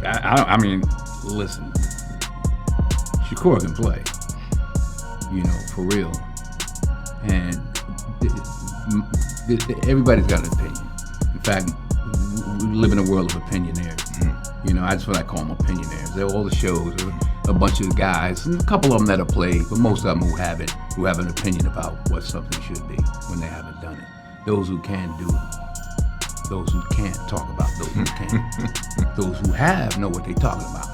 I mean, listen, Shakur can play, for real, and everybody's got an opinion. In fact, we live in a world of opinionaires. That's what I call them, opinionaires. They're all the shows, a bunch of guys, and a couple of them that have played, but most of them who have an opinion about what something should be when they haven't done it. Those who can do it. Those who can't talk about those who can. Those who have know what they're talking about.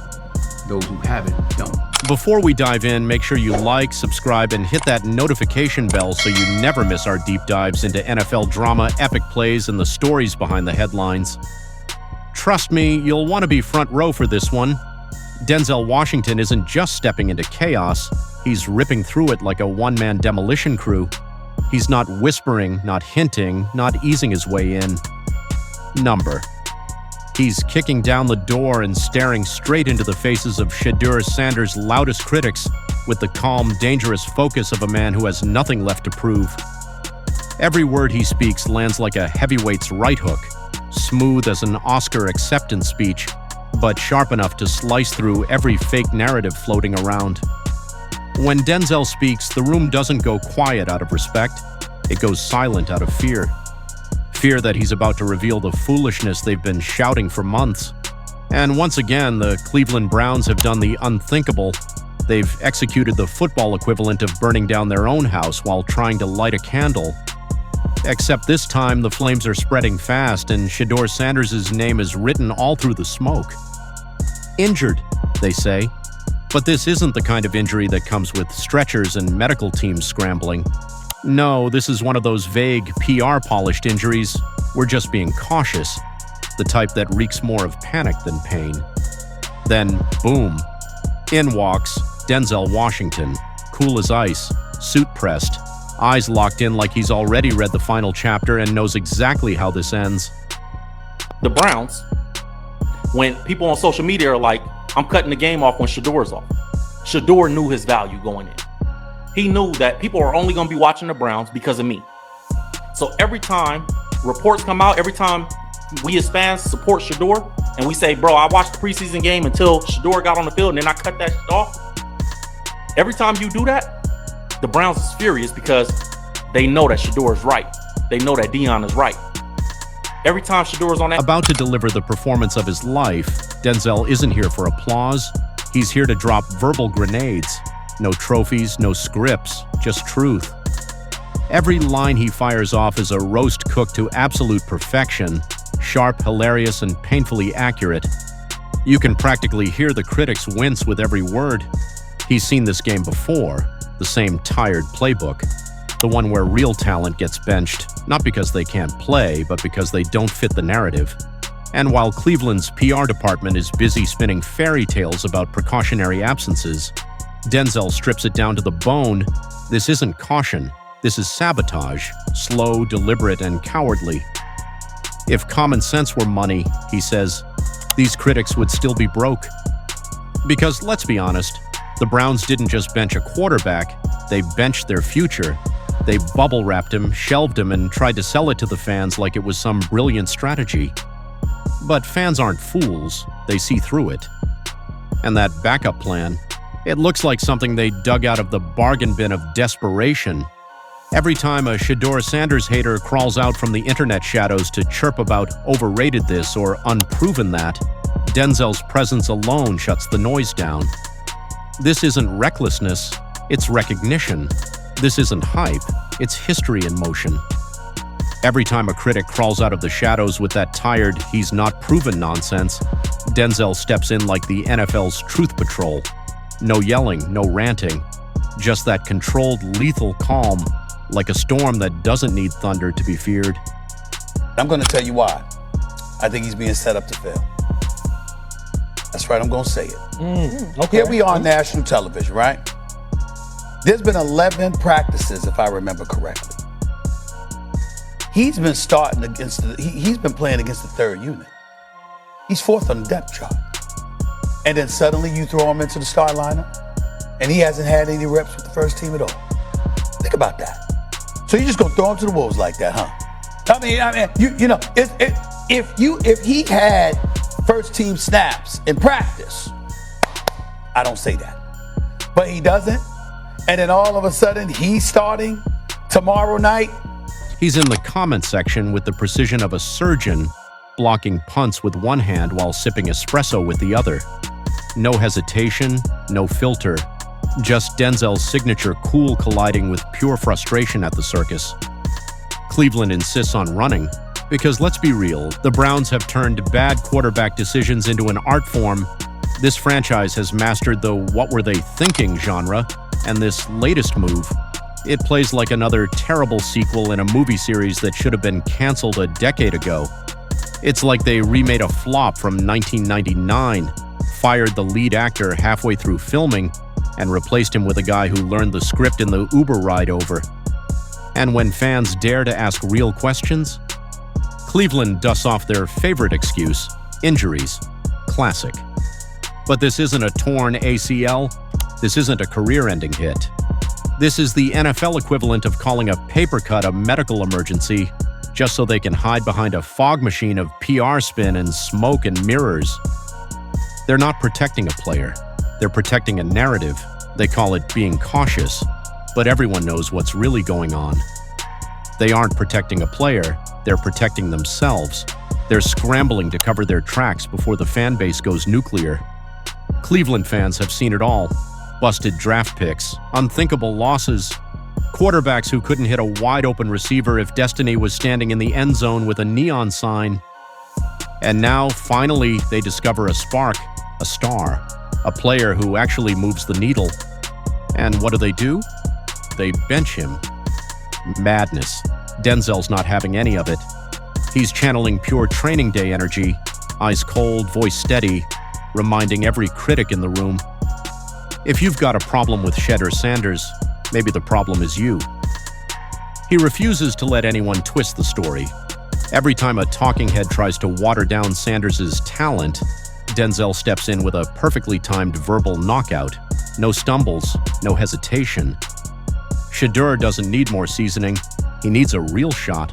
Those who haven't don't. Before we dive in, make sure you like, subscribe, and hit that notification bell so you never miss our deep dives into NFL drama, epic plays, and the stories behind the headlines. Trust me, you'll want to be front row for this one. Denzel Washington isn't just stepping into chaos, he's ripping through it like a one-man demolition crew. He's not whispering, not hinting, not easing his way in. He's kicking down the door and staring straight into the faces of Shedeur Sanders' loudest critics with the calm, dangerous focus of a man who has nothing left to prove. Every word he speaks lands like a heavyweight's right hook, smooth as an Oscar acceptance speech, but sharp enough to slice through every fake narrative floating around. When Denzel speaks, the room doesn't go quiet out of respect, it goes silent out of fear. Fear that he's about to reveal the foolishness they've been shouting for months. And once again, the Cleveland Browns have done the unthinkable. They've executed the football equivalent of burning down their own house while trying to light a candle. Except this time, the flames are spreading fast, and Shedeur Sanders' name is written all through the smoke. Injured, they say. But this isn't the kind of injury that comes with stretchers and medical teams scrambling. No, this is one of those vague, PR-polished injuries. We're just being cautious, the type that reeks more of panic than pain. Then, boom. In walks Denzel Washington, cool as ice, suit pressed, eyes locked in like he's already read the final chapter and knows exactly how this ends. The Browns, when people on social media are like, I'm cutting the game off when Shedeur's off. Shedeur knew his value going in. He knew that people are only going to be watching the Browns because of me. So every time reports come out, every time we as fans support Shedeur, and we say, bro, I watched the preseason game until Shedeur got on the field and then I cut that shit off. Every time you do that, the Browns is furious because they know that Shedeur is right. They know that Dion is right. Every time Shedeur is on that... About to deliver the performance of his life, Denzel isn't here for applause. He's here to drop verbal grenades. No trophies, no scripts, just truth. Every line he fires off is a roast cooked to absolute perfection, sharp, hilarious, and painfully accurate. You can practically hear the critics wince with every word. He's seen this game before, the same tired playbook, the one where real talent gets benched, not because they can't play, but because they don't fit the narrative. And while Cleveland's PR department is busy spinning fairy tales about precautionary absences, Denzel strips it down to the bone. This isn't caution. This is sabotage, slow, deliberate, and cowardly. If common sense were money, he says, these critics would still be broke. Because let's be honest, the Browns didn't just bench a quarterback, they benched their future. They bubble-wrapped him, shelved him, and tried to sell it to the fans like it was some brilliant strategy. But fans aren't fools, they see through it. And that backup plan, it looks like something they dug out of the bargain bin of desperation. Every time a Shedeur Sanders hater crawls out from the internet shadows to chirp about overrated this or unproven that, Denzel's presence alone shuts the noise down. This isn't recklessness, it's recognition. This isn't hype, it's history in motion. Every time a critic crawls out of the shadows with that tired, he's not proven nonsense, Denzel steps in like the NFL's Truth Patrol. No yelling, no ranting, just that controlled, lethal calm, like a storm that doesn't need thunder to be feared. I'm going to tell you why. I think he's being set up to fail. That's right, I'm going to say it. Okay. Here we are on national television, right? There's been 11 practices, if I remember correctly. He's been starting against he's been playing against the third unit. He's fourth on the depth chart. And then suddenly you throw him into the start lineup and he hasn't had any reps with the first team at all. Think about that. So you're just gonna throw him to the wolves like that, huh? I mean, if he had first team snaps in practice. I don't say that. But he doesn't. And then all of a sudden, he's starting tomorrow night. He's in the comment section with the precision of a surgeon, blocking punts with one hand while sipping espresso with the other. No hesitation, no filter, just Denzel's signature cool colliding with pure frustration at the circus. Cleveland insists on running, because let's be real, the Browns have turned bad quarterback decisions into an art form. This franchise has mastered the what were they thinking genre, and this latest move, it plays like another terrible sequel in a movie series that should have been canceled a decade ago. It's like they remade a flop from 1999, fired the lead actor halfway through filming, and replaced him with a guy who learned the script in the Uber ride over. And when fans dare to ask real questions, Cleveland dusts off their favorite excuse, injuries. Classic. But this isn't a torn ACL. This isn't a career-ending hit. This is the NFL equivalent of calling a paper cut a medical emergency just so they can hide behind a fog machine of PR spin and smoke and mirrors. They're not protecting a player. They're protecting a narrative. They call it being cautious, but everyone knows what's really going on. They aren't protecting a player, they're protecting themselves. They're scrambling to cover their tracks before the fan base goes nuclear. Cleveland fans have seen it all. Busted draft picks, unthinkable losses, quarterbacks who couldn't hit a wide-open receiver if destiny was standing in the end zone with a neon sign. And now, finally, they discover a spark, a star, a player who actually moves the needle. And what do? They bench him. Madness. Denzel's not having any of it. He's channeling pure training day energy, eyes cold, voice steady, reminding every critic in the room. If you've got a problem with Shedeur Sanders, maybe the problem is you. He refuses to let anyone twist the story. Every time a talking head tries to water down Sanders' talent, Denzel steps in with a perfectly timed verbal knockout. No stumbles, no hesitation. Shedeur doesn't need more seasoning. He needs a real shot.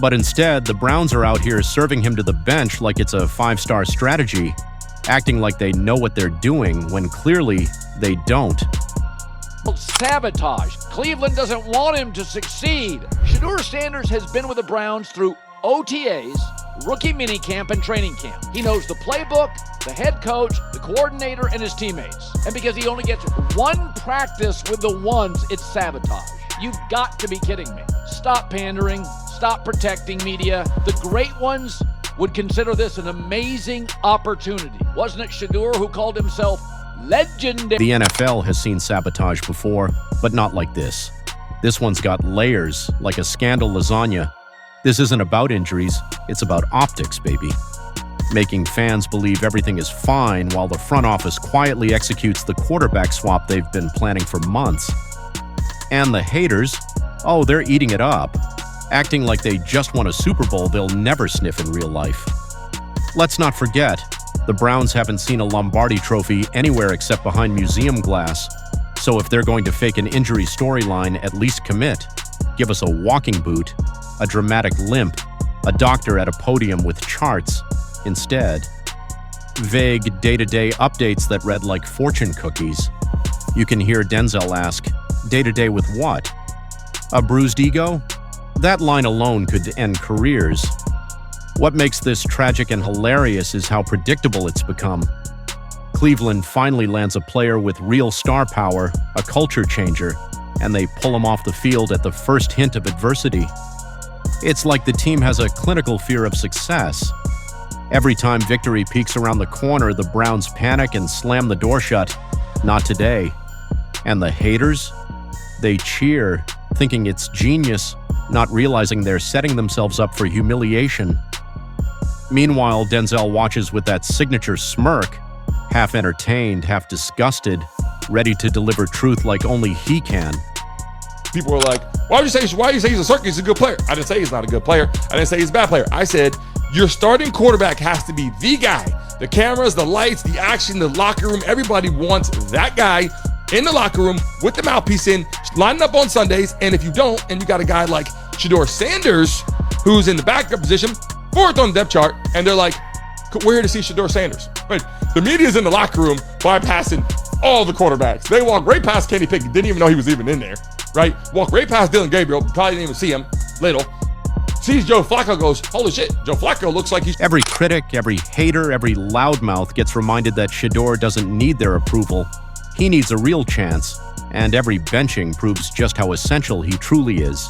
But instead, the Browns are out here serving him to the bench like it's a five-star strategy, acting like they know what they're doing when clearly they don't. Sabotage. Cleveland doesn't want him to succeed. Shedeur Sanders has been with the Browns through OTAs, rookie minicamp, and training camp. He knows the playbook, the head coach, the coordinator, and his teammates. And because he only gets one practice with the ones, it's sabotage. You've got to be kidding me. Stop pandering. Stop protecting media. The great ones would consider this an amazing opportunity. Wasn't it Shedeur who called himself legendary? The NFL has seen sabotage before, but not like this. This one's got layers, like a scandal lasagna. This isn't about injuries, it's about optics, baby. Making fans believe everything is fine while the front office quietly executes the quarterback swap they've been planning for months. And the haters, oh, they're eating it up, acting like they just won a Super Bowl they'll never sniff in real life. Let's not forget, the Browns haven't seen a Lombardi trophy anywhere except behind museum glass, so if they're going to fake an injury storyline, at least commit. Give us a walking boot, a dramatic limp, a doctor at a podium with charts. Instead, vague day-to-day updates that read like fortune cookies. You can hear Denzel ask, day-to-day with what? A bruised ego? That line alone could end careers. What makes this tragic and hilarious is how predictable it's become. Cleveland finally lands a player with real star power, a culture changer, and they pull him off the field at the first hint of adversity. It's like the team has a clinical fear of success. Every time victory peeks around the corner, the Browns panic and slam the door shut. Not today. And the haters? They cheer, thinking it's genius, not realizing they're setting themselves up for humiliation. Meanwhile, Denzel watches with that signature smirk, half entertained, half disgusted, ready to deliver truth like only he can. People were like, why do you say he's a circus? He's a good player. I didn't say he's not a good player. I didn't say he's a bad player. I said your starting quarterback has to be the guy. The cameras, the lights, the action, the locker room, everybody wants that guy in the locker room with the mouthpiece in, lining up on Sundays. And if you don't, and you got a guy like Shedeur Sanders, who's in the backup position, fourth on the depth chart, and they're like, We're here to see Shedeur Sanders. Right? The media's in the locker room bypassing all the quarterbacks. They walk right past Kenny Pickett, didn't even know he was even in there. Right? Walk right past Dylan Gabriel, probably didn't even see him. Little. Sees Joe Flacco, goes, holy shit, Joe Flacco looks like he's... Every critic, every hater, every loudmouth gets reminded that Shedeur doesn't need their approval. He needs a real chance, and every benching proves just how essential he truly is.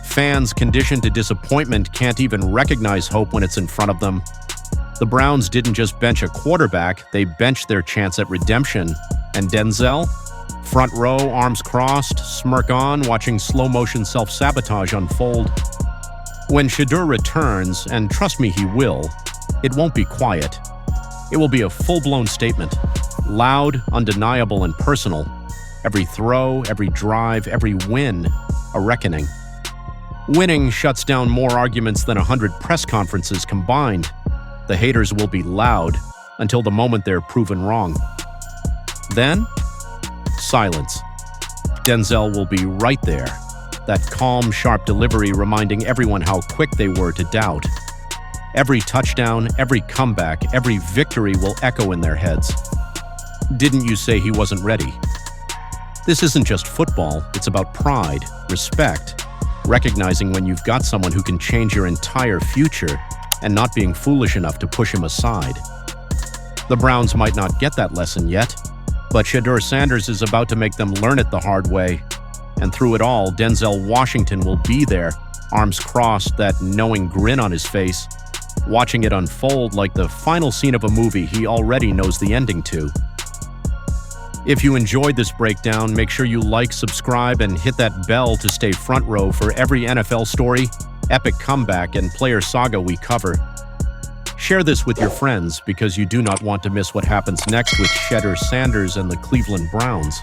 Fans conditioned to disappointment can't even recognize hope when it's in front of them. The Browns didn't just bench a quarterback, they benched their chance at redemption. And Denzel? Front row, arms crossed, smirk on, watching slow-motion self-sabotage unfold. When Shedeur returns, and trust me, he will, it won't be quiet. It will be a full-blown statement. Loud, undeniable, and personal. Every throw, every drive, every win, a reckoning. Winning shuts down more arguments than 100 press conferences combined. The haters will be loud until the moment they're proven wrong. Then, silence. Denzel will be right there. That calm, sharp delivery reminding everyone how quick they were to doubt. Every touchdown, every comeback, every victory will echo in their heads. Didn't you say he wasn't ready? This isn't just football, it's about pride, respect, recognizing when you've got someone who can change your entire future and not being foolish enough to push him aside. The Browns might not get that lesson yet, but Shedeur Sanders is about to make them learn it the hard way. And through it all, Denzel Washington will be there, arms crossed, that knowing grin on his face, watching it unfold like the final scene of a movie he already knows the ending to. If you enjoyed this breakdown, make sure you like, subscribe, and hit that bell to stay front row for every NFL story, epic comeback, and player saga we cover. Share this with your friends because you do not want to miss what happens next with Shedeur Sanders and the Cleveland Browns.